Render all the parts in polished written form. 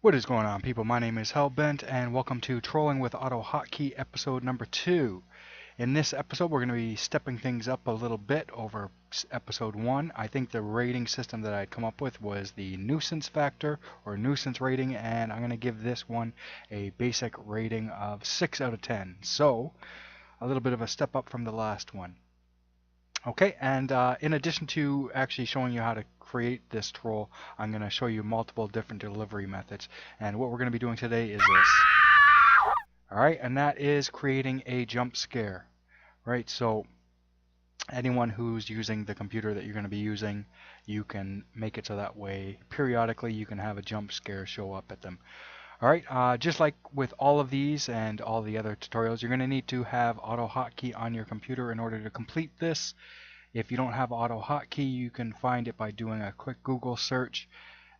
What is going on, people? My name is Hellbent, and welcome to Trolling with AutoHotkey episode number 2. In this episode, we're going to be stepping things up a little bit over episode 1. I think the rating system that I'd come up with was the nuisance factor or nuisance rating, and I'm going to give this one a basic rating of 6 out of 10. So, a little bit of a step up from the last one. Okay, and in addition to actually showing you how to create this troll, I'm going to show you multiple different delivery methods. And what we're going to be doing today is this. Alright, and that is creating a jump scare. Right, so anyone who's using the computer that you're going to be using, you can make it so that way periodically you can have a jump scare show up at them. Alright, just like with all of these and all the other tutorials, you're going to need to have AutoHotkey on your computer in order to complete this. If you don't have AutoHotkey, you can find it by doing a quick Google search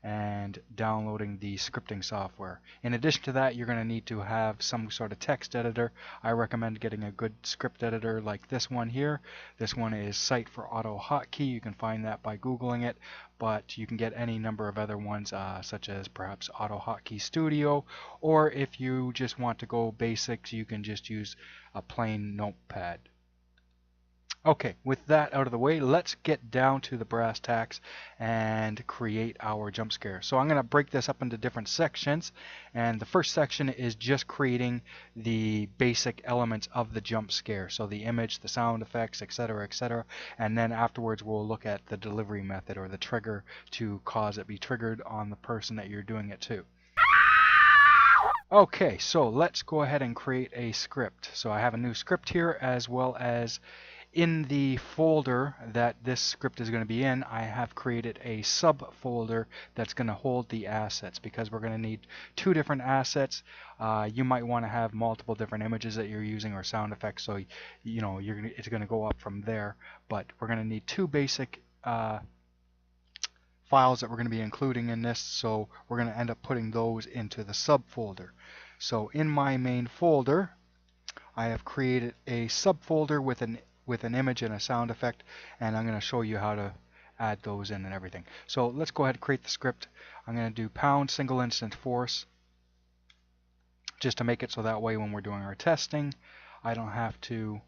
and downloading the scripting software. In addition to that, you're going to need to have some sort of text editor. I recommend getting a good script editor like this one here. This one is Site for AutoHotkey. You can find that by Googling it, but you can get any number of other ones such as perhaps AutoHotkey Studio, or if you just want to go basics, you can just use a plain notepad. Okay, with that out of the way, let's get down to the brass tacks and create our jump scare. So I'm going to break this up into different sections, and the first section is just creating the basic elements of the jump scare. So the image, the sound effects, etc., etc. And then afterwards we'll look at the delivery method or the trigger to cause it be triggered on the person that you're doing it to. Okay, so let's go ahead and create a script. So I have a new script here, as well as in the folder that this script is going to be in, I have created a subfolder that's going to hold the assets, because we're going to need two different assets. You might want to have multiple different images that you're using or sound effects, so you know it's going to go up from there. But we're going to need two basic files that we're going to be including in this, so we're going to end up putting those into the subfolder. So in my main folder, I have created a subfolder with an image and a sound effect, and I'm going to show you how to add those in and everything. So let's go ahead and create the script. I'm going to do pound single instant force just to make it so that way when we're doing our testing, I don't have to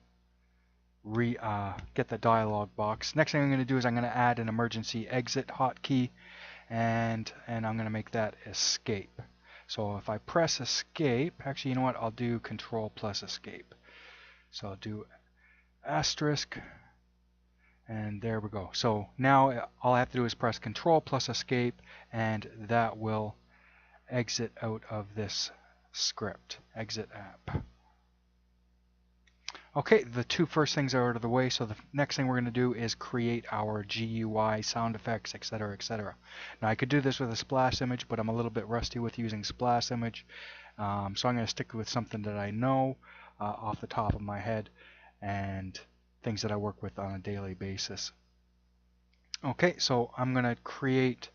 get the dialog box. Next thing I'm going to do is I'm going to add an emergency exit hotkey, and I'm going to make that escape. So if I press escape, actually, you know what? I'll do control plus escape. So I'll do asterisk, and there we go. So now all I have to do is press control plus escape, and that will exit out of this script. Exit app. Okay, the two first things are out of the way, so the next thing we're going to do is create our GUI, sound effects, etc., etc. Now I could do this with a splash image, but I'm a little bit rusty with using splash image, so I'm going to stick with something that I know off the top of my head and things that I work with on a daily basis. Okay, so I'm going to create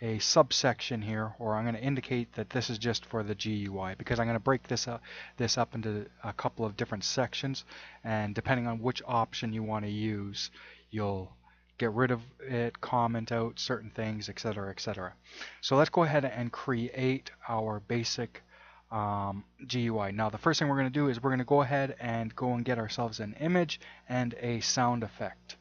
a subsection here, or I'm going to indicate that this is just for the GUI, because I'm going to break this up into a couple of different sections, and depending on which option you want to use, you'll get rid of it, comment out certain things, etc., etc. So let's go ahead and create our basic GUI. Now the first thing we're going to do is we're going to go ahead and get ourselves an image and a sound effect.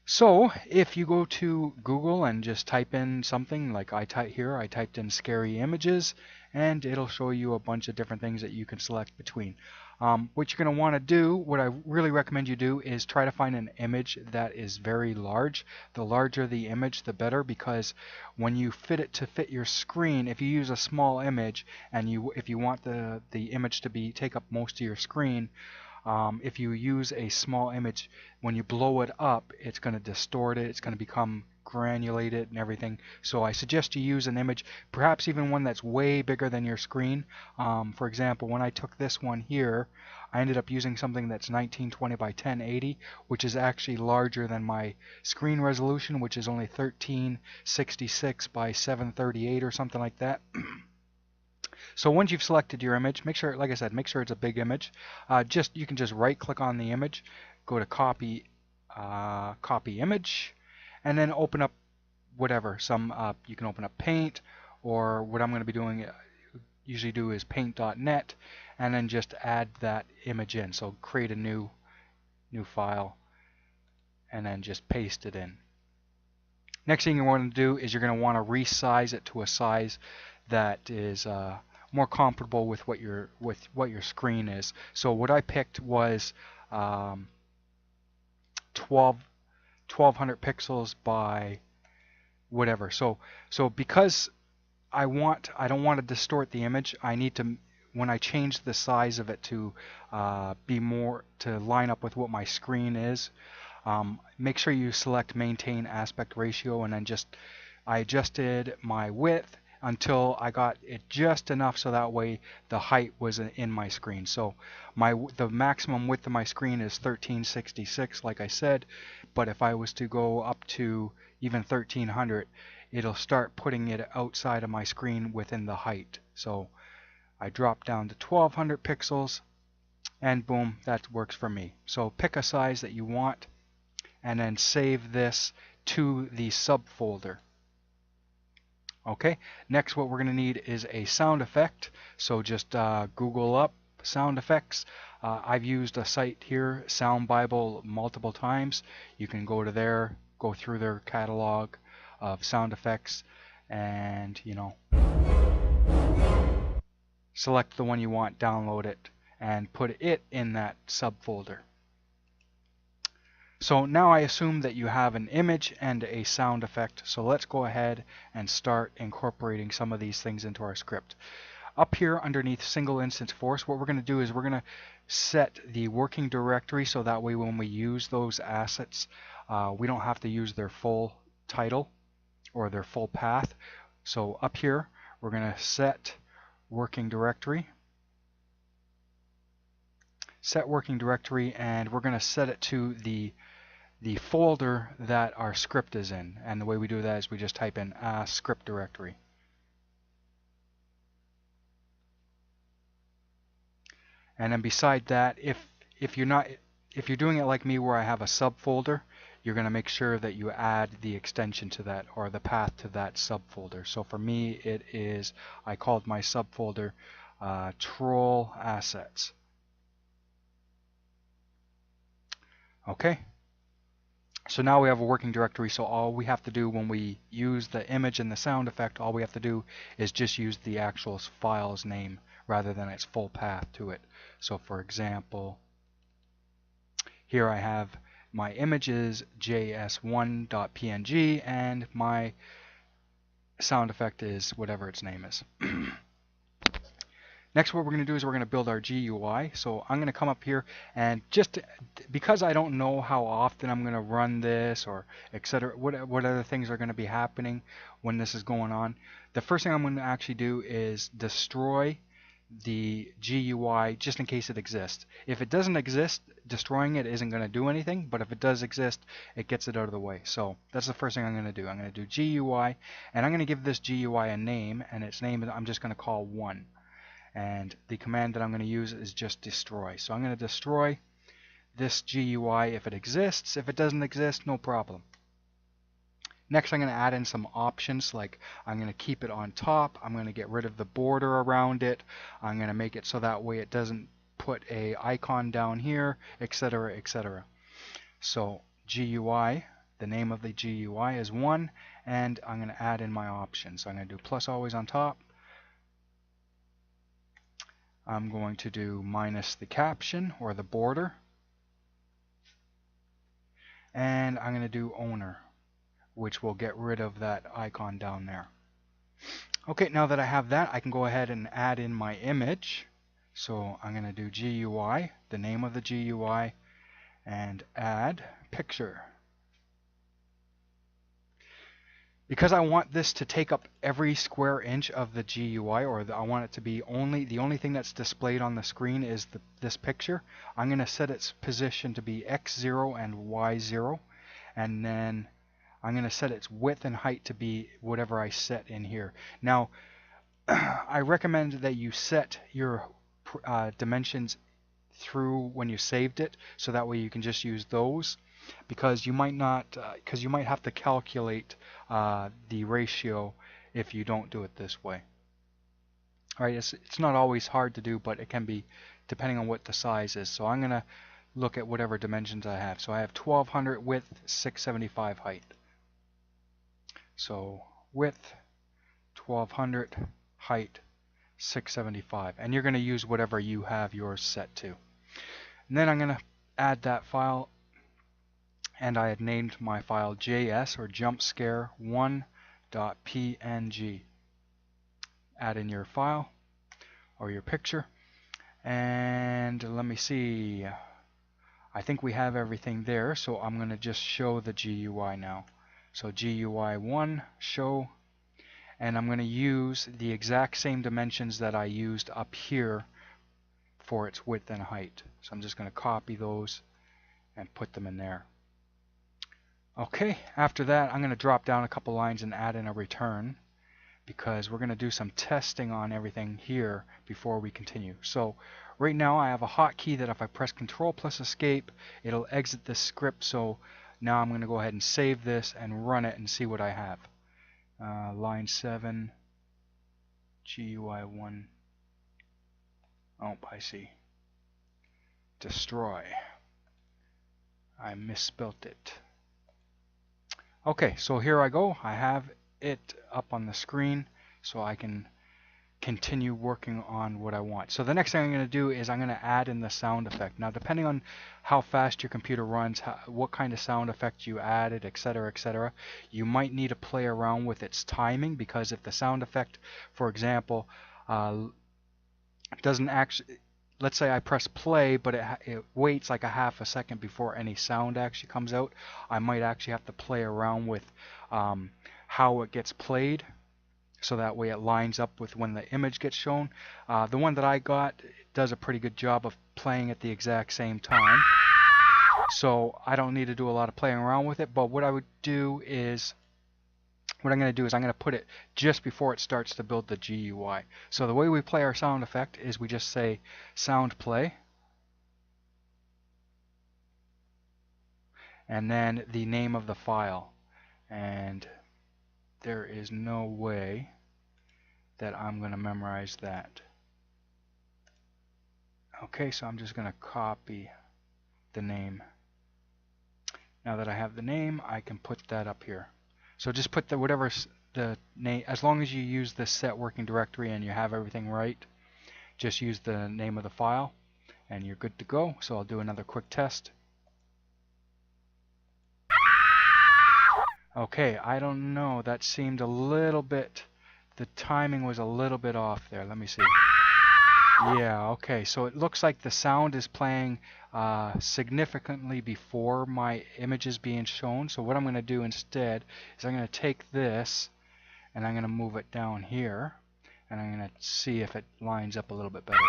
So if you go to Google and just type in something like I typed in scary images, and it'll show you a bunch of different things that you can select between. What you're going to want to do, what I really recommend you do, is try to find an image that is very large. The larger the image, the better, because when you fit it to fit your screen, if you use a small image and if you want the image to take up most of your screen, if you use a small image, when you blow it up, it's going to distort it, it's going to become granulated and everything. So I suggest you use an image, perhaps even one that's way bigger than your screen. For example, when I took this one here, I ended up using something that's 1920 by 1080, which is actually larger than my screen resolution, which is only 1366 by 738 or something like that. So once you've selected your image, make sure, like I said, make sure it's a big image. You can just right click on the image, go to copy image, and then open up whatever. You can open up Paint, or what I'm going to be doing, usually do is paint.net, and then just add that image in. So create a new file and then just paste it in. Next thing you want to do is you're going to want to resize it to a size that is more comparable with what your screen is. So what I picked was 1200 pixels by whatever. So because I don't want to distort the image, I need to, when I change the size of it to be more to line up with what my screen is, make sure you select maintain aspect ratio, and then I adjusted my width until I got it just enough so that way the height was in my screen. So the maximum width of my screen is 1366, like I said, but if I was to go up to even 1300, it'll start putting it outside of my screen within the height. So I drop down to 1200 pixels, and boom, that works for me. So pick a size that you want and then save this to the subfolder. Okay, next what we're going to need is a sound effect. So just Google up sound effects. I've used a site here, Sound Bible, multiple times. You can go to there, go through their catalog of sound effects, and select the one you want, download it, and put it in that subfolder. So now I assume that you have an image and a sound effect, so let's go ahead and start incorporating some of these things into our script. Up here underneath single instance force, what we're going to do is we're going to set the working directory so that way when we use those assets, we don't have to use their full title or their full path. So up here, we're going to set working directory. Set working directory, and we're going to set it to the folder that our script is in. And the way we do that is we just type in script directory. And then beside that, if you're doing it like me where I have a subfolder, you're going to make sure that you add the extension to that or the path to that subfolder. So for me, it is, I called my subfolder Troll Assets. Okay. So now we have a working directory, so all we have to do when we use the image and the sound effect, all we have to do is just use the actual file's name rather than its full path to it. So for example, here I have my images js1.png and my sound effect is whatever its name is. Next, what we're going to do is we're going to build our GUI. So I'm going to come up here and just because I don't know how often I'm going to run this or etc. What other things are going to be happening when this is going on. The first thing I'm going to actually do is destroy the GUI just in case it exists. If it doesn't exist, destroying it isn't going to do anything, but if it does exist, it gets it out of the way. So that's the first thing I'm going to do. I'm going to do GUI, and I'm going to give this GUI a name, and its name I'm just going to call 1. And the command that I'm going to use is just destroy. So I'm going to destroy this GUI if it exists. If it doesn't exist, no problem. Next, I'm going to add in some options, like I'm going to keep it on top. I'm going to get rid of the border around it. I'm going to make it so that way it doesn't put a icon down here, etc., etc. So GUI, the name of the GUI is 1, and I'm going to add in my options. So I'm going to do plus always on top. I'm going to do minus the caption or the border, and I'm going to do owner, which will get rid of that icon down there. Okay, now that I have that, I can go ahead and add in my image. So I'm going to do GUI, the name of the GUI, and add picture. Because I want this to take up every square inch of the GUI, or I want it to be the only thing that's displayed on the screen is this picture, I'm going to set its position to be X0 and Y0, and then I'm going to set its width and height to be whatever I set in here. Now, I recommend that you set your dimensions through when you saved it, so that way you can just use those, because you might not, because you might have to calculate the ratio if you don't do it this way. Alright, it's not always hard to do, but it can be depending on what the size is. So I'm going to look at whatever dimensions I have. So I have 1200 width, 675 height. So width 1200, height 675, and you're going to use whatever you have yours set to. And then I'm going to add that file, and I had named my file JS or jumpscare1.png. Add in your file or your picture, and let me see, I think we have everything there, so I'm going to just show the GUI now. So GUI1 show, and I'm going to use the exact same dimensions that I used up here for its width and height. So I'm just going to copy those and put them in there. Okay, after that I'm going to drop down a couple lines and add in a return, because we're going to do some testing on everything here before we continue. So right now I have a hotkey that if I press Control plus Escape, it'll exit this script. So now I'm going to go ahead and save this and run it and see what I have. Line 7, GUI1. Oh, I see. Destroy. I misspelt it. Okay, so here I go. I have it up on the screen, so I can continue working on what I want. So the next thing I'm going to do is I'm going to add in the sound effect. Now, depending on how fast your computer runs, what kind of sound effect you added, etc., you might need to play around with its timing, because if the sound effect, for example, doesn't actually, let's say I press play, but it waits like a half a second before any sound actually comes out, I might actually have to play around with how it gets played, so that way it lines up with when the image gets shown. The one that I got does a pretty good job of playing at the exact same time, so I don't need to do a lot of playing around with it. But what I'm going to do is I'm going to put it just before it starts to build the GUI. So the way we play our sound effect is we just say sound play, and then the name of the file. And there is no way that I'm going to memorize that. Okay, so I'm just going to copy the name. Now that I have the name, I can put that up here. So just put whatever the name, as long as you use the set working directory and you have everything right, just use the name of the file and you're good to go. So I'll do another quick test. Okay, I don't know, that seemed a little bit, the timing was a little bit off there. Let me see. Yeah, okay, so it looks like the sound is playing significantly before my image is being shown. So what I'm going to do instead is I'm going to take this and I'm going to move it down here, and I'm going to see if it lines up a little bit better.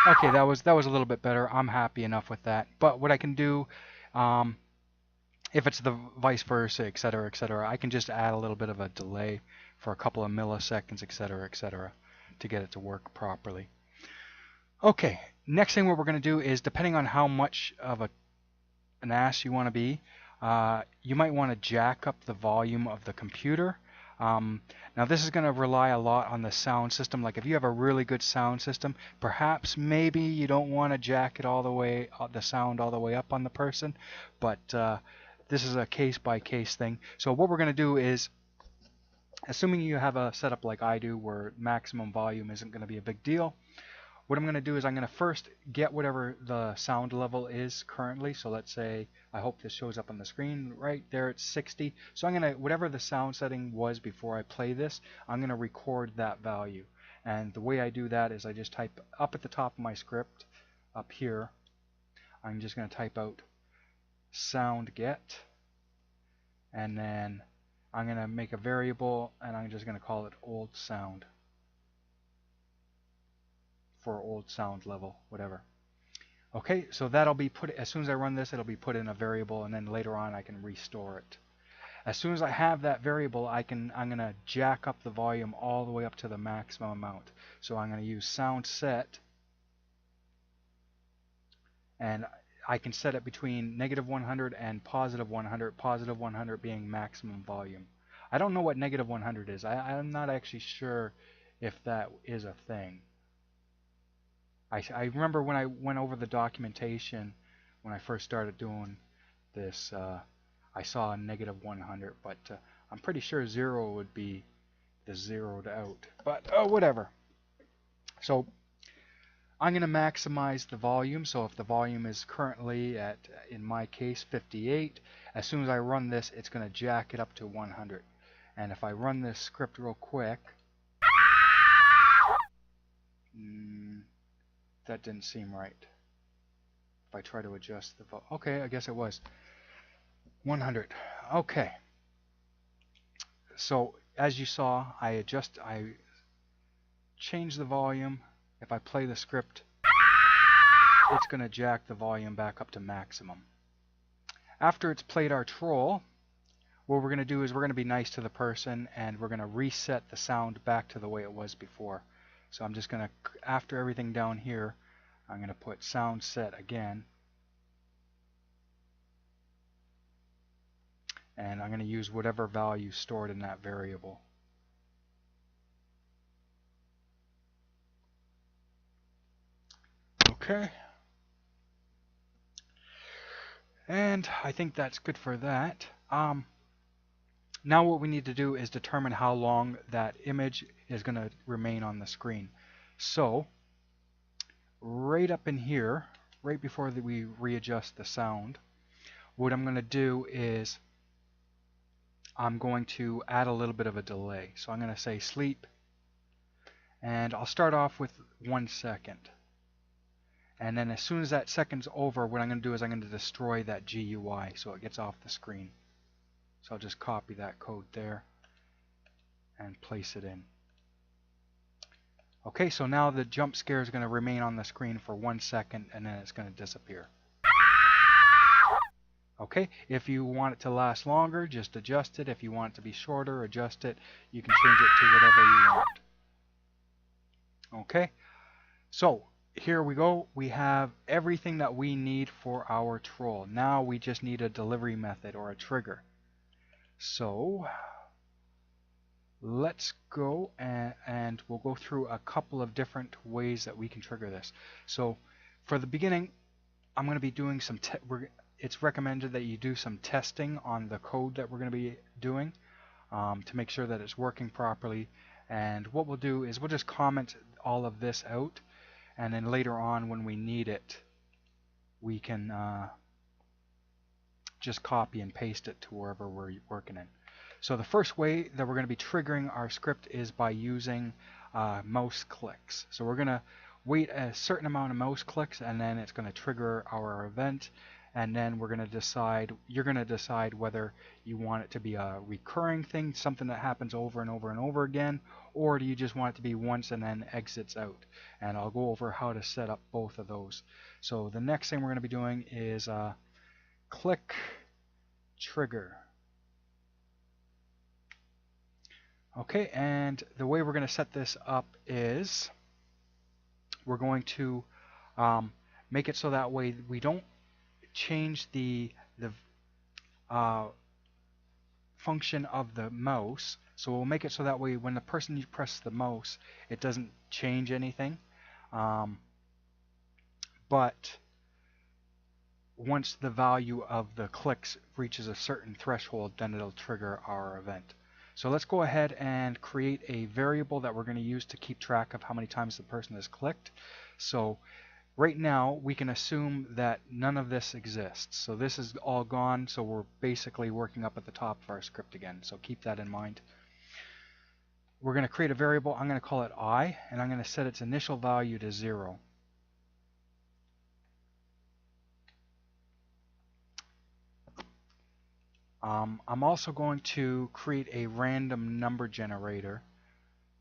Okay, that was a little bit better. I'm happy enough with that. But what I can do, if it's the vice versa, etc., I can just add a little bit of a delay for a couple of milliseconds, etc., to get it to work properly. Okay, next thing what we're going to do is, depending on how much of an ass you want to be, you might want to jack up the volume of the computer. Now this is going to rely a lot on the sound system. Like if you have a really good sound system, perhaps maybe you don't want to jack it all the way, the sound all the way up on the person, but this is a case-by-case thing. So what we're going to do is, assuming you have a setup like I do where maximum volume isn't going to be a big deal, what I'm going to do is I'm going to first get whatever the sound level is currently. So let's say, I hope this shows up on the screen right there, it's 60. So I'm going to, whatever the sound setting was before I play this, I'm going to record that value. And the way I do that is I just type up at the top of my script, up here, I'm just going to type out sound get, and then I'm going to make a variable and I'm just going to call it old sound. For old sound level, whatever. Okay, so that'll be put, as soon as I run this, it'll be put in a variable, and then later on I can restore it. As soon as I have that variable, I'm going to jack up the volume all the way up to the maximum amount. So I'm going to use sound set, and I can set it between -100 and +100, +100 being maximum volume. I don't know what negative 100 is. I'm not actually sure if that is a thing. I remember when I went over the documentation when I first started doing this, I saw a negative 100, but I'm pretty sure 0 would be the zeroed out. But oh, whatever. So I'm going to maximize the volume. So if the volume is currently at, in my case, 58, as soon as I run this, it's going to jack it up to 100. And if I run this script real quick, that didn't seem right. If I try to adjust the volume, okay, I guess it was 100. Okay. So as you saw, I change the volume. If I play the script, it's going to jack the volume back up to maximum. After it's played our troll, what we're going to do is we're going to be nice to the person and we're going to reset the sound back to the way it was before. So I'm just going to, after everything down here, I'm going to put sound set again. And I'm going to use whatever value stored in that variable. Okay. And I think that's good for that. Now what we need to do is determine how long that image is going to remain on the screen. So right up in here, right before we readjust the sound, what I'm going to do is I'm going to add a little bit of a delay. So I'm going to say sleep, and I'll start off with 1 second. And then as soon as that second's over, what I'm going to do is I'm going to destroy that GUI so it gets off the screen. So I'll just copy that code there and place it in. Okay, so now the jump scare is going to remain on the screen for 1 second and then it's going to disappear. Okay, if you want it to last longer, just adjust it. If you want it to be shorter, adjust it. You can change it to whatever you want. Okay, so here we go. We have everything that we need for our troll. Now we just need a delivery method or a trigger. So let's go and we'll go through a couple of different ways that we can trigger this. So for the beginning, I'm going to be doing some it's recommended that you do some testing on the code that we're going to be doing to make sure that it's working properly. And what we'll do is we'll just comment all of this out, and then later on when we need it, we can just copy and paste it to wherever we're working in. So the first way that we're going to be triggering our script is by using mouse clicks. So we're going to wait a certain amount of mouse clicks and then it's going to trigger our event, and then we're going to decide, you're going to decide whether you want it to be a recurring thing, something that happens over and over and over again, or do you just want it to be once and then exits out. And I'll go over how to set up both of those. So the next thing we're going to be doing is click trigger. Okay, and the way we're going to set this up is we're going to make it so that way we don't change the function of the mouse. So we'll make it so that way when the person presses the mouse, it doesn't change anything. But once the value of the clicks reaches a certain threshold, then it'll trigger our event. So let's go ahead and create a variable that we're going to use to keep track of how many times the person has clicked. So right now we can assume that none of this exists. So this is all gone, so we're basically working up at the top of our script again. So keep that in mind. We're going to create a variable. I'm going to call it I, and I'm going to set its initial value to 0. I'm also going to create a random number generator,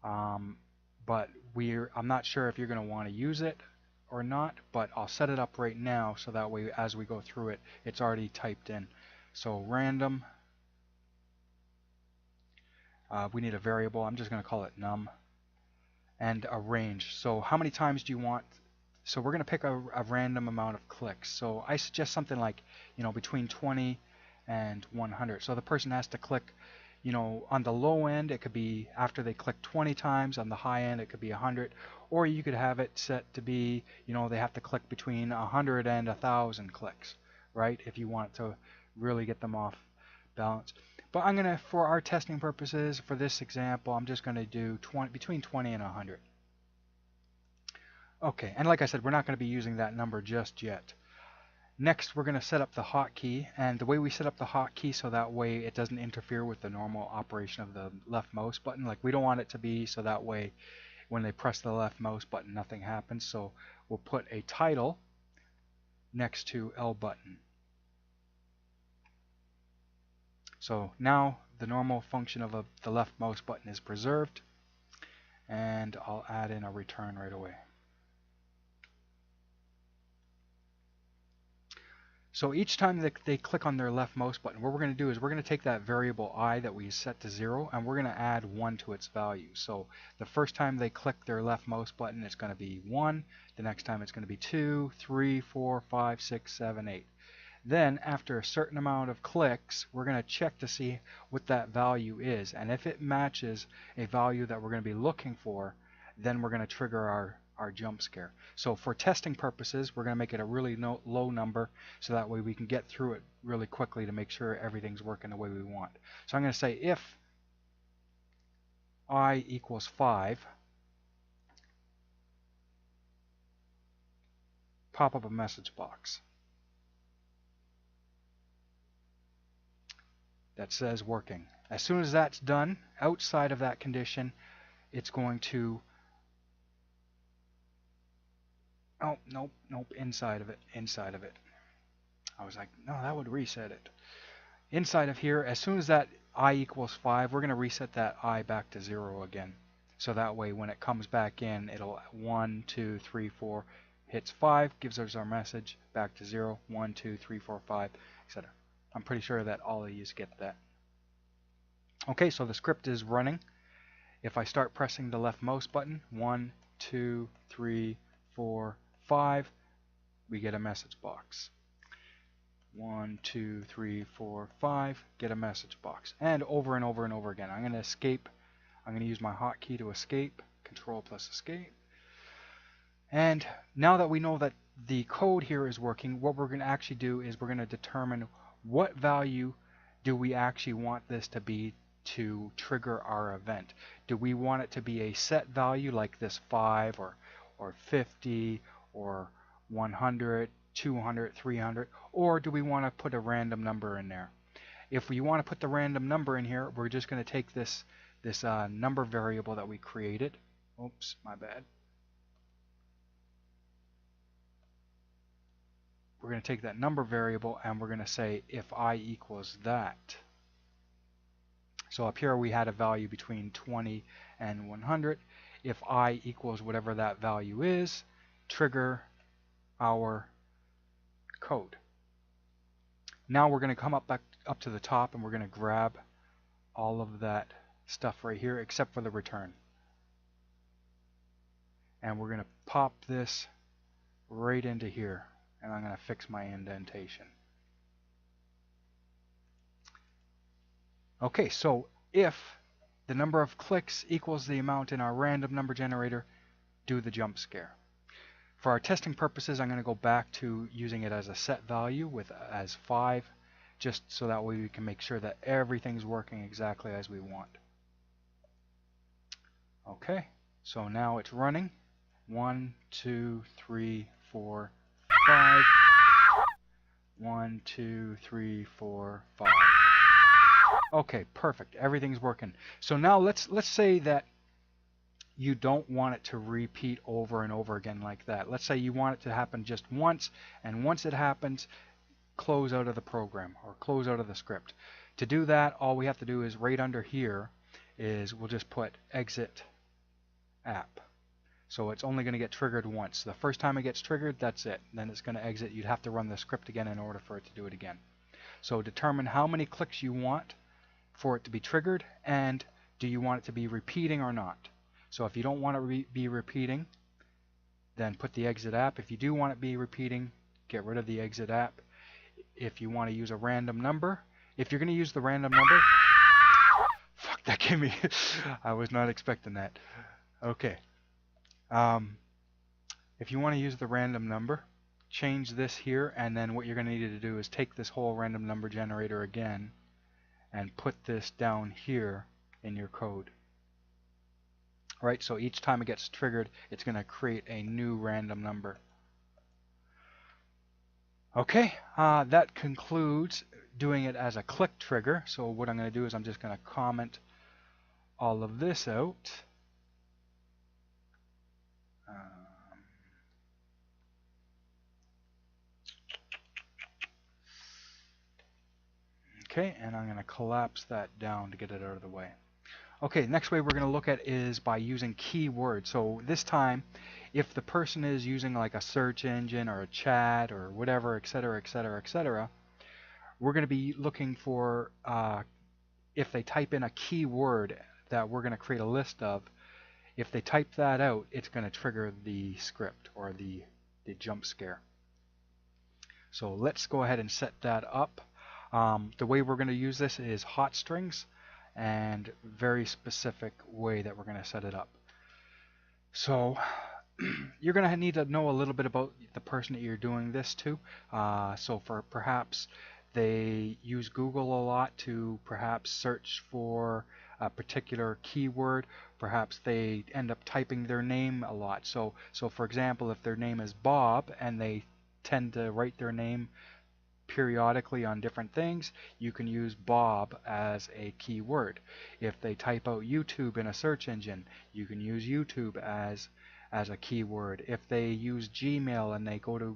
but I'm not sure if you're going to want to use it or not, but I'll set it up right now so that way as we go through it, it's already typed in. So random, we need a variable. I'm just going to call it num, and a range. So how many times do you want? So we're going to pick a random amount of clicks. So I suggest something like, between 20 and 100. So the person has to click, you know, on the low end it could be after they click 20 times, on the high end it could be 100, or you could have it set to be, you know, they have to click between 100 and 1,000 clicks, right? If you want to really get them off balance. But I'm going to, for our testing purposes, for this example, I'm just going to do between 20 and 100. Okay, and like I said, we're not going to be using that number just yet. Next, we're going to set up the hotkey, and the way we set up the hotkey so that way it doesn't interfere with the normal operation of the left mouse button. Like, we don't want it to be so that way when they press the left mouse button nothing happens. So we'll put a title next to L button. So now the normal function of the left mouse button is preserved, and I'll add in a return right away. So each time that they click on their left mouse button, what we're going to do is we're going to take that variable I that we set to 0 and we're going to add 1 to its value. So the first time they click their left mouse button, it's going to be 1. The next time it's going to be 2, 3, 4, 5, 6, 7, 8. Then after a certain amount of clicks, we're going to check to see what that value is. And if it matches a value that we're going to be looking for, then we're going to trigger our jump scare. So for testing purposes, we're going to make it a really low number so that way we can get through it really quickly to make sure everything's working the way we want. So I'm going to say if I equals 5, pop up a message box that says working. As soon as that's done, outside of that condition, it's going to, oh, nope, inside of it. I was like, no, that would reset it. Inside of here, as soon as that I equals 5, we're going to reset that I back to 0 again. So that way when it comes back in, it'll 1, 2, 3, 4, hits 5, gives us our message, back to 0, 1, 2, 3, 4, 5, etc. I'm pretty sure that all of you get that. Okay, so the script is running. If I start pressing the left mouse button, 1, 2, 3, 4, 5, we get a message box. 1, 2, 3, 4, 5, get a message box. And over and over and over again. I'm going to escape. I'm going to use my hotkey to escape. Control plus escape. And now that we know that the code here is working, what we're going to actually do is we're going to determine what value do we actually want this to be to trigger our event. Do we want it to be a set value like this 5 or 50 or 100, 200, 300, or do we want to put a random number in there? If we want to put the random number in here, we're just going to take this number variable that we created. Oops, my bad. We're going to take that number variable and we're going to say if I equals that. So up here we had a value between 20 and 100. If I equals whatever that value is, trigger our code. Now we're going to come up to the top and we're going to grab all of that stuff right here except for the return. And we're going to pop this right into here. And I'm going to fix my indentation. Okay, so if the number of clicks equals the amount in our random number generator, do the jump scare. For our testing purposes, I'm going to go back to using it as a set value as 5, just so that way we can make sure that everything's working exactly as we want. Okay, so now it's running. 1, 2, 3, 4, 5. 1, 2, 3, 4, 5. Okay, perfect. Everything's working. So now let's say that you don't want it to repeat over and over again like that. Let's say you want it to happen just once, and once it happens, close out of the program or close out of the script. To do that, all we have to do is right under here is we'll just put exit app. So it's only going to get triggered once. The first time it gets triggered, that's it. Then it's going to exit. You'd have to run the script again in order for it to do it again. So determine how many clicks you want for it to be triggered, and do you want it to be repeating or not. So if you don't want it to be repeating, then put the exit app. If you do want it to be repeating, get rid of the exit app. If you want to use a random number, if you're going to use the random number, That gave me, I was not expecting that. Okay. Um, if you want to use the random number, change this here, and then what you're going to need to do is take this whole random number generator again and put this down here in your code. Right, so each time it gets triggered, it's going to create a new random number. Okay, that concludes doing it as a click trigger. So what I'm going to do is I'm just going to comment all of this out. Okay, and I'm going to collapse that down to get it out of the way. Okay, next way we're going to look at is by using keywords. So this time, if the person is using like a search engine or a chat or whatever, etc., etc., etc., we're going to be looking for if they type in a keyword that we're going to create a list of. If they type that out, it's going to trigger the script or the jump scare. So let's go ahead and set that up. The way we're going to use this is hot strings, and very specific way that we're going to set it up. So you're going to need to know a little bit about the person that you're doing this to. So for perhaps they use Google a lot to perhaps search for a particular keyword. Perhaps they end up typing their name a lot. So for example, if their name is Bob and they tend to write their name periodically on different things, you can use Bob as a keyword. If they type out YouTube in a search engine, you can use YouTube as a keyword. If they use Gmail and they go to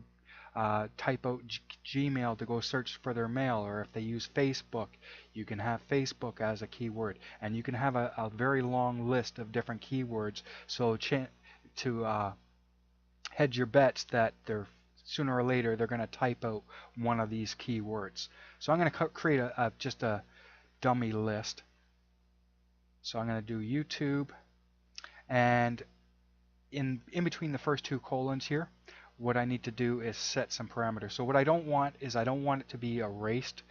type out Gmail to go search for their mail, or if they use Facebook, you can have Facebook as a keyword, and you can have a very long list of different keywords. So to hedge your bets that they're sooner or later they're going to type out one of these keywords. So I'm going to create just a dummy list. So I'm going to do YouTube, and in between the first two colons here, what I need to do is set some parameters. So what I don't want is I don't want it to be erased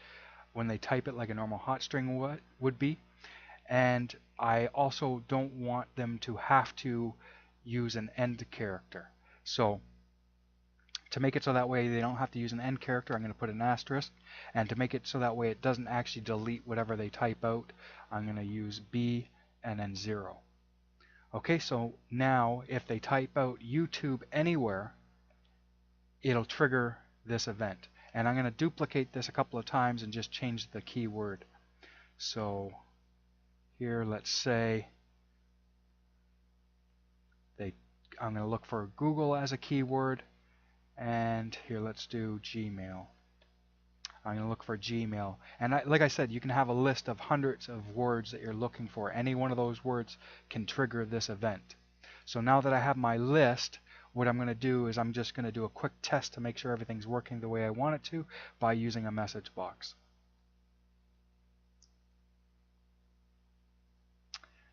when they type it like a normal hot string would be, and I also don't want them to have to use an end character. So to make it so that way they don't have to use an end character, I'm going to put an asterisk. And to make it so that way it doesn't actually delete whatever they type out, I'm going to use B and then 0. Okay, so now if they type out YouTube anywhere, it'll trigger this event. And I'm going to duplicate this a couple of times and just change the keyword. So here, let's say I'm going to look for Google as a keyword. And here, let's do Gmail. I'm going to look for Gmail. And like I said, you can have a list of hundreds of words that you're looking for. Any one of those words can trigger this event. So now that I have my list, what I'm going to do is I'm just going to do a quick test to make sure everything's working the way I want it to by using a message box.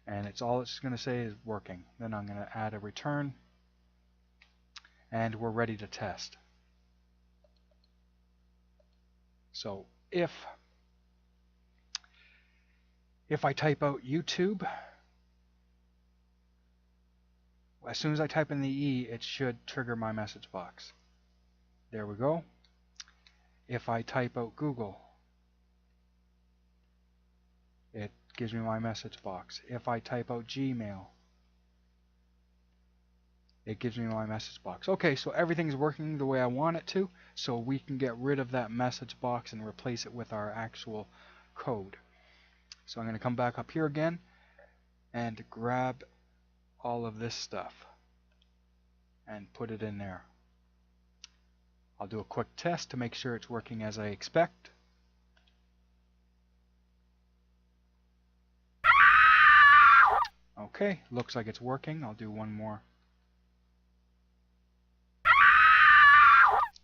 And all it's going to say is working. Then I'm going to add a return, and we're ready to test. So if I type out YouTube, as soon as I type in the E, it should trigger my message box. There we go. If I type out Google, it gives me my message box. If I type out Gmail, it gives me my message box. Okay, so everything's working the way I want it to, so we can get rid of that message box and replace it with our actual code. So I'm going to come back up here again and grab all of this stuff and put it in there. I'll do a quick test to make sure it's working as I expect. Okay, looks like it's working. I'll do one more.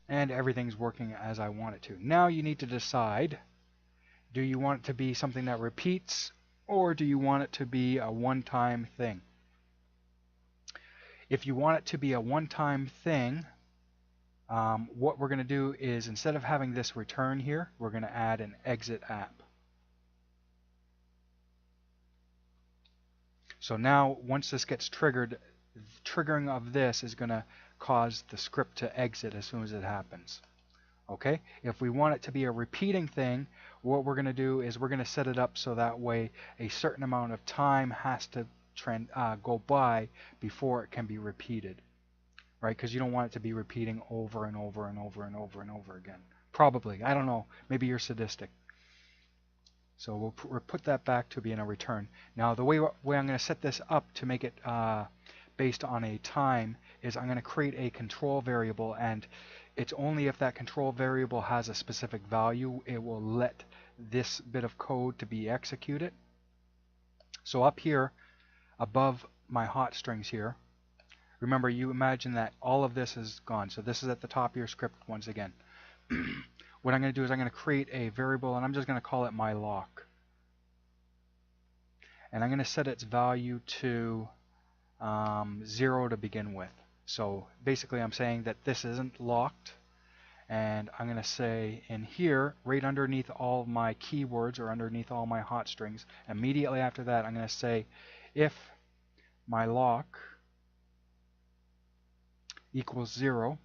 And everything's working as I want it to. Now you need to decide, do you want it to be something that repeats, or do you want it to be a one-time thing? If you want it to be a one-time thing, what we're going to do is, instead of having this return here, we're going to add an exit app. So now once this gets triggered, triggering of this is going to cause the script to exit as soon as it happens. Okay, if we want it to be a repeating thing, what we're going to do is we're going to set it up so that way a certain amount of time has to go by before it can be repeated, right? Because you don't want it to be repeating over and over and over and over and over again. Probably, I don't know, maybe you're sadistic. So we'll put that back to being a return. Now the way I'm going to set this up to make it based on a time is I'm going to create a control variable, and it's only if that control variable has a specific value it will let this bit of code to be executed. So up here above my hot strings here, remember you imagine that all of this is gone. So this is at the top of your script once again. What I'm going to do is I'm going to create a variable, and I'm just going to call it my lock. And I'm going to set its value to 0 to begin with. So basically I'm saying that this isn't locked, and I'm going to say in here, right underneath all my keywords or underneath all my hot strings, immediately after that I'm going to say if my lock equals 0,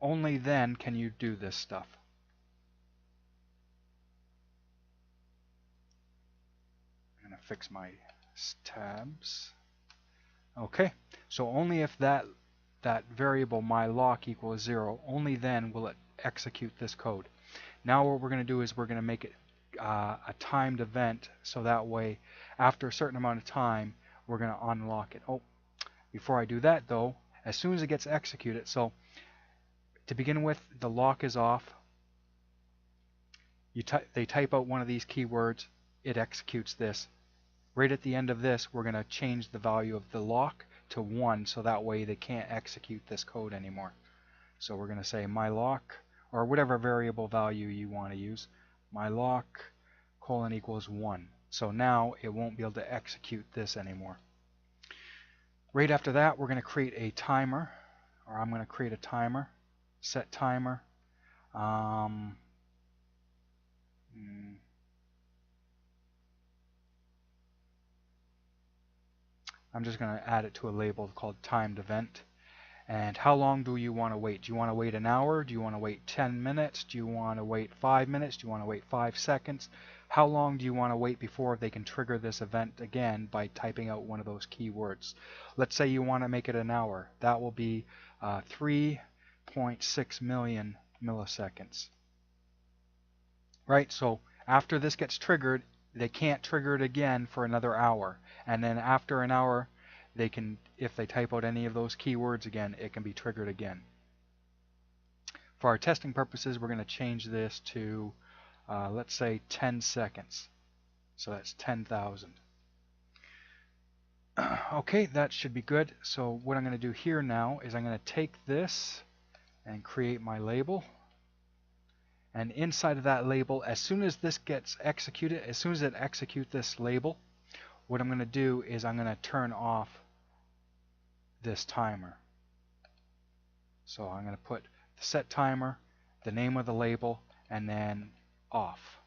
only then can you do this stuff. I'm going to fix my tabs. Okay, so only if that variable my lock equals 0, only then will it execute this code. Now what we're going to do is we're going to make it a timed event, so that way after a certain amount of time we're going to unlock it. Oh, before I do that though, as soon as it gets executed, so to begin with the lock is off, they type out one of these keywords, it executes this. Right at the end of this, we're going to change the value of the lock to 1, so that way they can't execute this code anymore. So we're going to say my lock, or whatever variable value you want to use, my lock colon equals 1. So now it won't be able to execute this anymore. Right after that, we're going to create a timer, or I'm going to create a timer, set timer. I'm just going to add it to a label called timed event. And how long do you want to wait? Do you want to wait an hour? Do you want to wait 10 minutes? Do you want to wait 5 minutes? Do you want to wait 5 seconds? How long do you want to wait before they can trigger this event again by typing out one of those keywords? Let's say you want to make it an hour. That will be 3.6 million milliseconds. Right? So after this gets triggered, they can't trigger it again for another hour. And then after an hour, they can, if they type out any of those keywords again, it can be triggered again. For our testing purposes, we're going to change this to, let's say, 10 seconds. So that's 10,000. Okay, that should be good. So what I'm going to do here now is I'm going to take this and create my label. And inside of that label, as soon as this gets executed, as soon as it executes this label, what I'm going to do is I'm going to turn off this timer. So I'm going to put the set timer, the name of the label, and then off.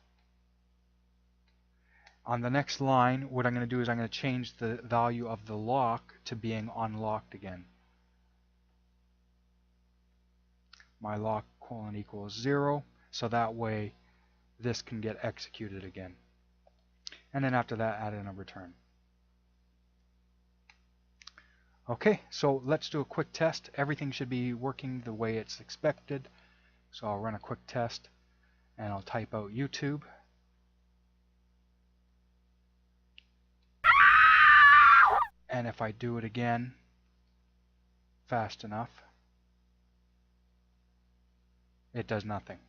On the next line, what I'm going to do is I'm going to change the value of the lock to being unlocked again. My lock colon equals 0, so that way this can get executed again. And then after that, add in a return. Okay, so let's do a quick test. Everything should be working the way it's expected. So I'll run a quick test and I'll type out YouTube. And if I do it again fast enough, it does nothing.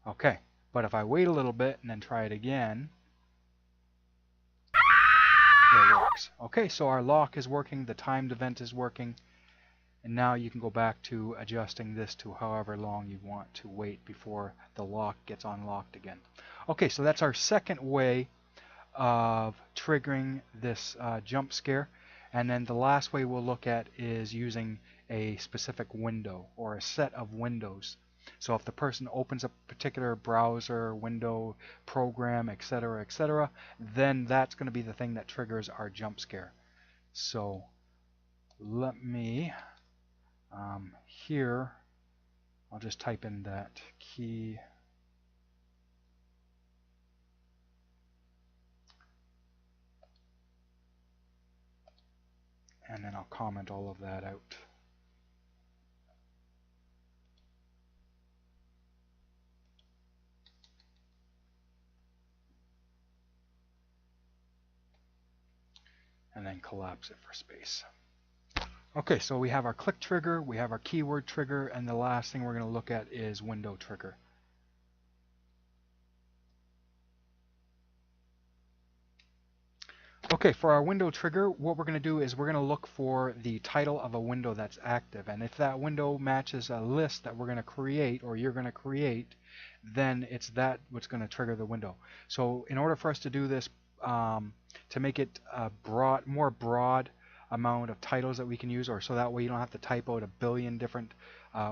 Okay, but if I wait a little bit and then try it again, it works. Okay, so our lock is working, the timed event is working, and now you can go back to adjusting this to however long you want to wait before the lock gets unlocked again. Okay, so that's our second way of triggering this jump scare. And then the last way we'll look at is using a specific window or a set of windows. So if the person opens a particular browser, window, program, etc., then that's going to be the thing that triggers our jump scare. So let me, here, I'll just type in that key. And then I'll comment all of that out. And then collapse it for space. Okay, so we have our click trigger, we have our keyword trigger, and the last thing we're going to look at is window trigger. Okay, for our window trigger, what we're going to do is we're going to look for the title of a window that's active. And if that window matches a list that we're going to create, or you're going to create, then it's that what's going to trigger the window. So in order for us to do this, to make it a more broad amount of titles that we can use, or so that way you don't have to type out a billion different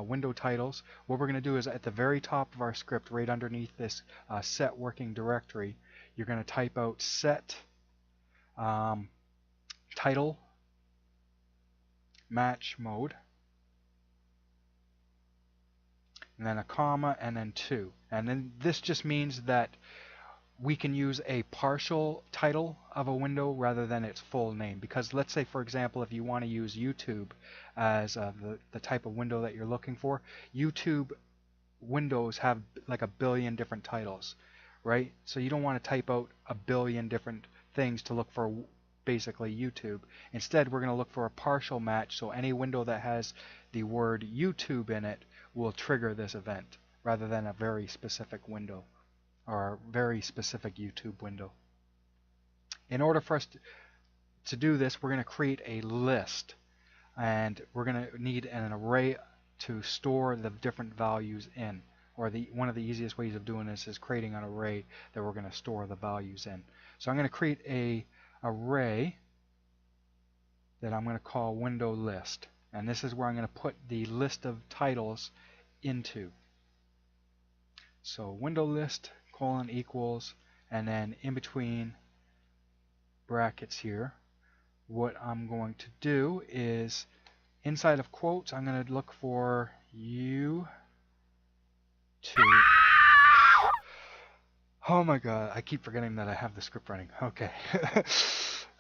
window titles, what we're going to do is at the very top of our script, right underneath this set working directory, you're going to type out set title match mode, and then a comma, and then 2. And then this just means that we can use a partial title of a window rather than its full name. Because let's say, for example, if you want to use YouTube as the type of window that you're looking for, YouTube windows have like a billion different titles, right? So you don't want to type out a billion different things to look for basically YouTube. Instead, we're going to look for a partial match, so any window that has the word YouTube in it will trigger this event rather than a very specific window or a very specific YouTube window. In order for us to do this, we're going to create a list, and we're going to need an array to store the different values in. Or one of the easiest ways of doing this is creating an array that we're going to store the values in. So I'm going to create a array that I'm going to call window list, and this is where I'm going to put the list of titles into. So window list colon equals, and then in between brackets here, what I'm going to do is inside of quotes I'm going to look for YouTube. Oh my god, I keep forgetting that I have the script running. Okay.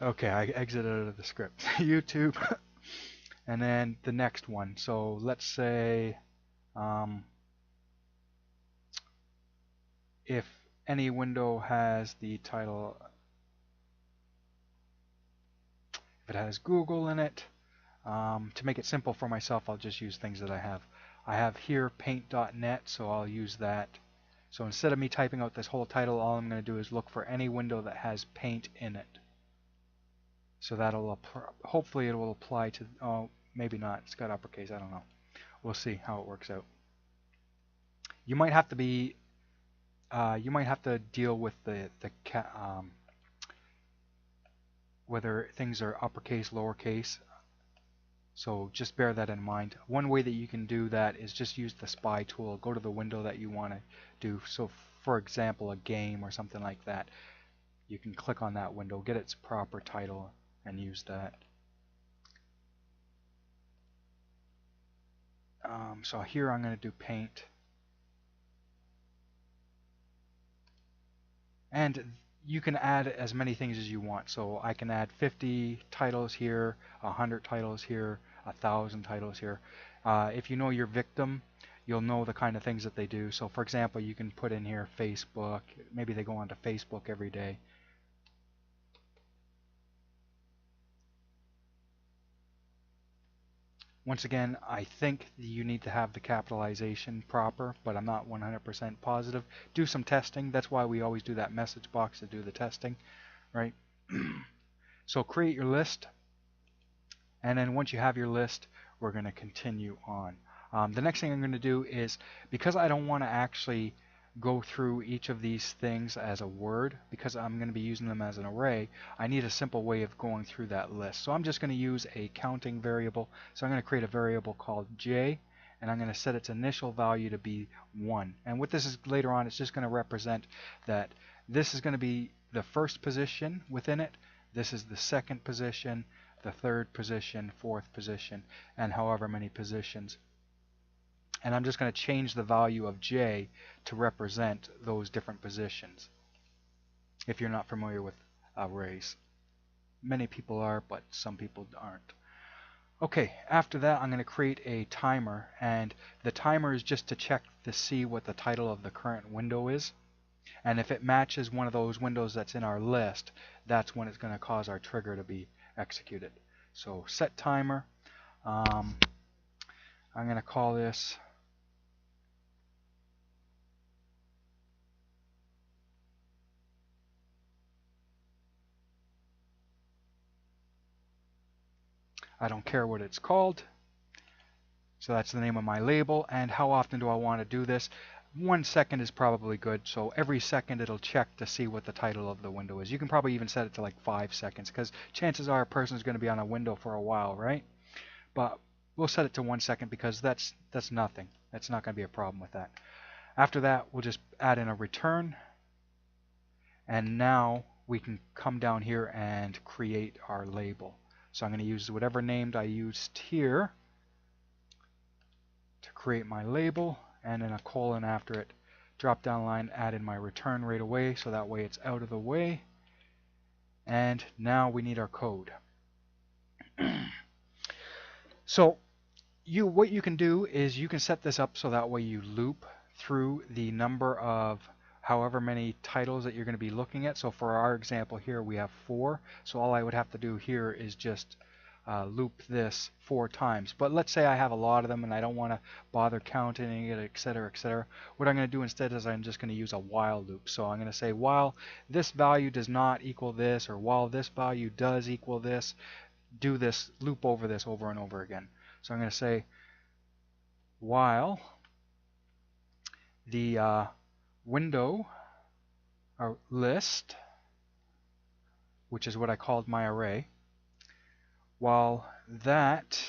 Okay, I exited out of the script. YouTube. And then the next one. So let's say if any window has the title, if it has Google in it, to make it simple for myself, I'll just use things that I have. I have here paint.net, so I'll use that. So instead of me typing out this whole title, all I'm going to do is look for any window that has paint in it. So that'll hopefully it will apply to, oh, maybe not, it's got uppercase, I don't know. We'll see how it works out. You might have to be, you might have to deal with whether things are uppercase, lowercase. So just bear that in mind. One way that you can do that is just use the spy tool. Go to the window that you want to do. So for example, a game or something like that. You can click on that window, get its proper title, and use that. So here I'm going to do paint. And you can add as many things as you want. So I can add 50 titles here, 100 titles here, 1,000 titles here. If you know your victim, you'll know the kind of things that they do. So for example, you can put in here Facebook. Maybe they go onto Facebook every day. Once again, I think you need to have the capitalization proper, but I'm not 100% positive. Do some testing. That's why we always do that message box to do the testing, right? So create your list, and then once you have your list, we're going to continue on. The next thing I'm going to do is, because I don't want to actually go through each of these things as a word, because I'm going to be using them as an array, I need a simple way of going through that list. So I'm just going to use a counting variable. So I'm going to create a variable called j, and I'm going to set its initial value to be 1. And what this is later on, it's just going to represent that this is going to be the first position within it, this is the second position, the third position, fourth position, and however many positions. And I'm just going to change the value of j to represent those different positions. If you're not familiar with arrays. Many people are, but some people aren't. Okay, after that I'm going to create a timer, and the timer is just to check to see what the title of the current window is. And if it matches one of those windows that's in our list, that's when it's going to cause our trigger to be executed. So set timer. I'm going to call this I don't care what it's called. So that's the name of my label. And how often do I want to do this? 1 second is probably good. So every second it'll check to see what the title of the window is. You can probably even set it to like 5 seconds, because chances are a person is going to be on a window for a while, right? But we'll set it to 1 second because that's nothing. That's not going to be a problem with that. After that, we'll just add in a return. And now we can come down here and create our label. So I'm going to use whatever name I used here to create my label, and then a colon after it. Drop down line, add in my return right away, so that way it's out of the way. And now we need our code. So what you can do is you can set this up so that way you loop through the number of however many titles that you're going to be looking at. So for our example here we have 4, so all I would have to do here is just loop this 4 times. But let's say I have a lot of them and I don't want to bother counting it, etc., etc. What I'm going to do instead is I'm just going to use a while loop. So I'm going to say while this value does not equal this, or while this value does equal this, do this, loop over this over and over again. So I'm going to say while the window or list, which is what I called my array, while that,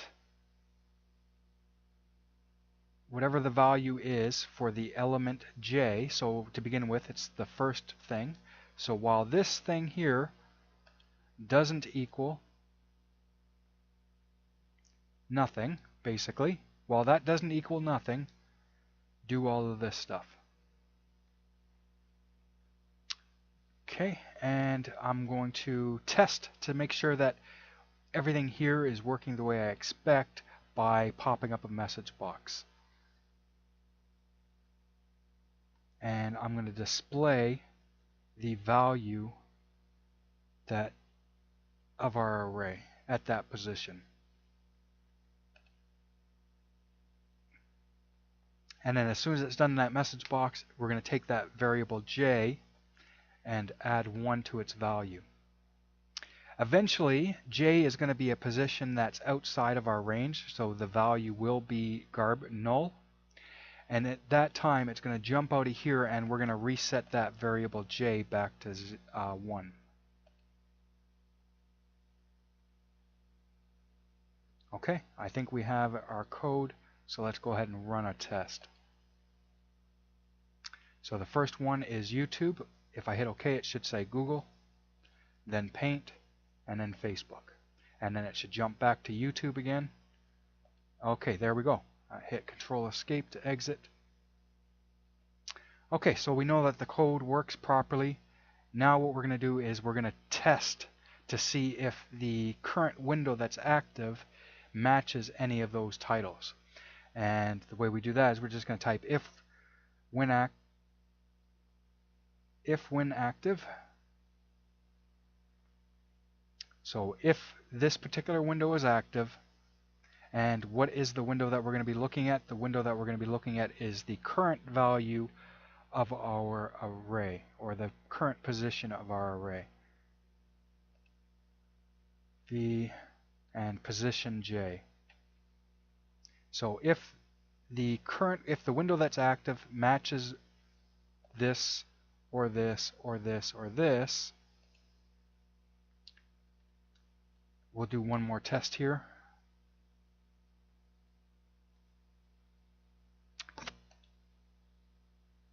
whatever the value is for the element j, so to begin with it's the first thing, so while this thing here doesn't equal nothing, basically, while that doesn't equal nothing, do all of this stuff. Okay, and I'm going to test to make sure that everything here is working the way I expect by popping up a message box. And I'm going to display the value that of our array at that position. And then as soon as it's done in that message box, we're going to take that variable j and add 1 to its value. Eventually, j is going to be a position that's outside of our range, so the value will be null. And at that time, it's going to jump out of here, and we're going to reset that variable j back to 1. Okay, I think we have our code, so let's go ahead and run a test. So the first one is YouTube. If I hit OK, it should say Google, then Paint, and then Facebook. And then it should jump back to YouTube again. Okay, there we go. I hit Control Escape to exit. Okay, so we know that the code works properly. Now what we're going to do is we're going to test to see if the current window that's active matches any of those titles. And the way we do that is we're just going to type if when active. So if this particular window is active, and what is the window that we're going to be looking at? The window that we're going to be looking at is the current value of our array, or the current position of our array. V and position j. So if the window that's active matches this or this or this or this, we'll do one more test here.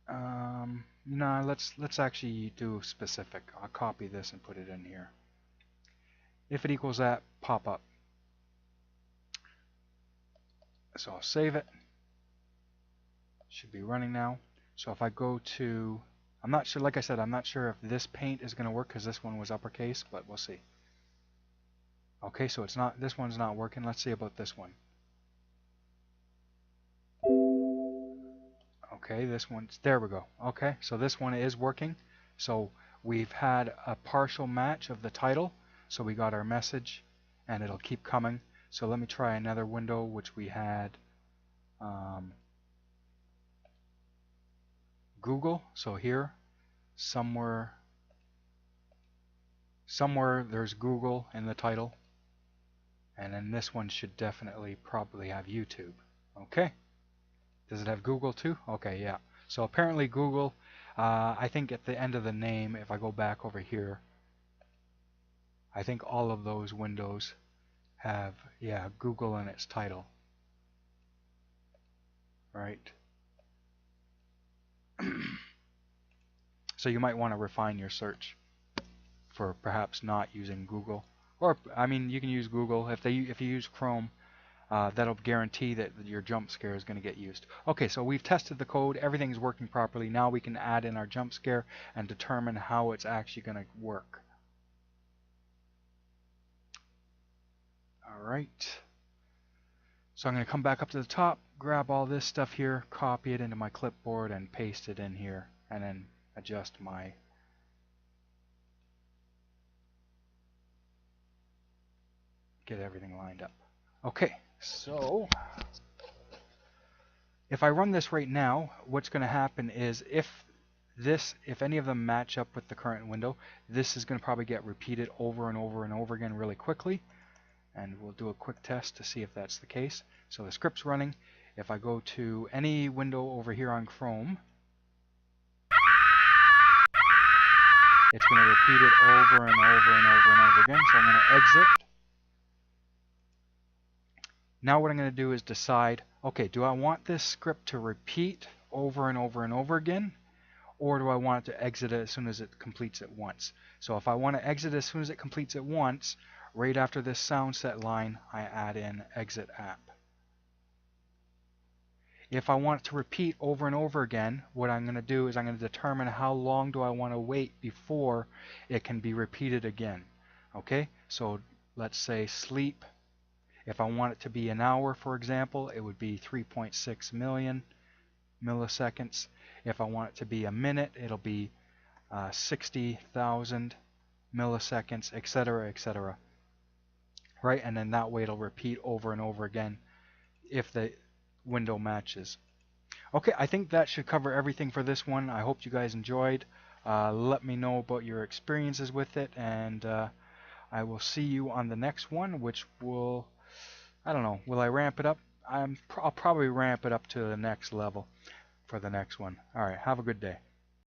No, let's actually do specific. I'll copy this and put it in here. If it equals that, pop up. So I'll save it. Should be running now. So if I go to, I'm not sure, like I said, I'm not sure if this paint is going to work because this one was uppercase, but we'll see. Okay, so it's not, this one's not working. Let's see about this one. Okay, this one's, there we go. Okay, so this one is working. So we've had a partial match of the title. So we got our message and it'll keep coming. So let me try another window, which we had Google. So here, somewhere there's Google in the title. And then this one should definitely probably have YouTube. Okay. Does it have Google too? Okay, yeah. So apparently Google, I think at the end of the name, if I go back over here, I think all of those windows have, yeah, Google in its title. Right. So you might want to refine your search for perhaps not using Google. Or, I mean, you can use Google. If you use Chrome, that'll guarantee that your jump scare is going to get used. Okay, so we've tested the code. Everything's working properly. Now we can add in our jump scare and determine how it's actually going to work. Alright. So I'm going to come back up to the top, grab all this stuff here, copy it into my clipboard, and paste it in here, and then adjust my get everything lined up. Okay, so if I run this right now, what's going to happen is if any of them match up with the current window, this is going to probably get repeated over and over and over again really quickly. And we'll do a quick test to see if that's the case. So the script's running. If I go to any window over here on Chrome, it's going to repeat it over and over and over and over again. So I'm going to exit. Now what I'm going to do is decide, okay, do I want this script to repeat over and over and over again? Or do I want it to exit it as soon as it completes it once? So if I want to exit as soon as it completes it once, right after this sound set line, I add in exit app. If I want it to repeat over and over again, what I'm going to do is I'm going to determine how long do I want to wait before it can be repeated again. Okay, so let's say sleep. If I want it to be an hour, for example, it would be 3.6 million milliseconds. If I want it to be a minute, it'll be 60,000 milliseconds, etc., etc. Right, and then that way it'll repeat over and over again if the window matches. Okay, I think that should cover everything for this one. I hope you guys enjoyed. Let me know about your experiences with it, and I will see you on the next one, which will, I don't know, will I ramp it up? I'll probably ramp it up to the next level for the next one. Alright, have a good day.